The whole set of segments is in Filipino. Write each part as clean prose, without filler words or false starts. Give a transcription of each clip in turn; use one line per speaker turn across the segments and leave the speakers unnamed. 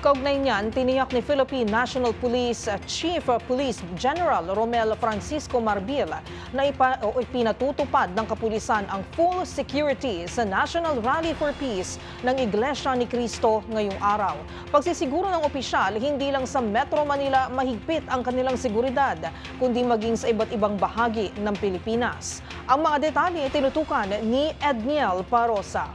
Kaugnay niyan, tiniyak ni Philippine National Police Chief Police General Romel Francisco Marbil na ipinatutupad ng kapulisan ang full security sa National Rally for Peace ng Iglesia ni Cristo ngayong araw. Pagsisiguro ng opisyal, hindi lang sa Metro Manila mahigpit ang kanilang seguridad, kundi maging sa iba't ibang bahagi ng Pilipinas. Ang mga detalye tinutukan ni Edniel Parosa.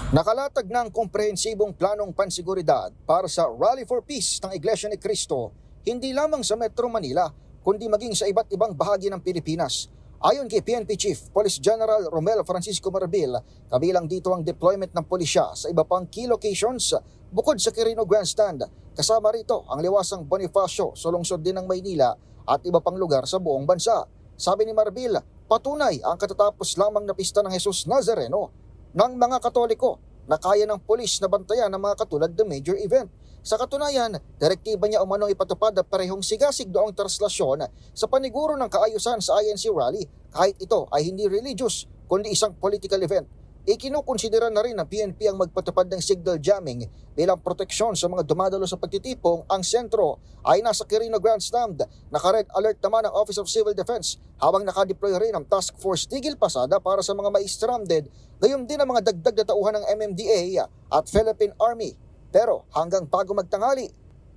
Nakalatag ng komprehensibong planong pansiguridad para sa Rally for Peace ng Iglesia ni Cristo, hindi lamang sa Metro Manila, kundi maging sa iba't ibang bahagi ng Pilipinas. Ayon kay PNP Chief Police General Romel Francisco Marbil, kabilang dito ang deployment ng pulisya sa iba pang key locations bukod sa Quirino Grandstand. Kasama rito ang liwasang Bonifacio sa lungsod din ng Maynila at iba pang lugar sa buong bansa. Sabi ni Marbil, patunay ang katatapos lamang na pista ng Jesus Nazareno ng mga Katoliko na kaya ng pulis na bantayan ng mga katulad ng major event. Sa katunayan, direktiba niya umanong ipatupad na parehong sigasig doong translasyon sa paniguro ng kaayusan sa INC rally kahit ito ay hindi religious kundi isang political event. Ikinukonsidera na rin ng PNP ang magpatupad ng signal jamming bilang proteksyon sa mga dumadalo sa pagtitipong. Ang sentro ay nasa Quirino Grandstand. Naka-red alert naman ang Office of Civil Defense habang nakadeploy rin ang Task Force Tigil Pasada para sa mga mai-stranded, gayon din ang mga dagdag na tauhan ng MMDA at Philippine Army. Pero hanggang bago magtanghali,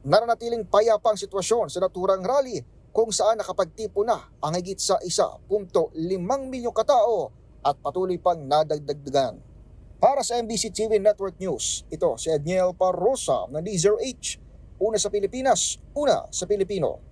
nananatiling payapa ang sitwasyon sa naturang rally kung saan nakapagtipo na ang higit sa 1.5 milyong katao at patuloy pang nadagdagdagan. Para sa MBC TV Network News, ito si Edniel Parosa ng D0H. Una sa Pilipinas, una sa Pilipino.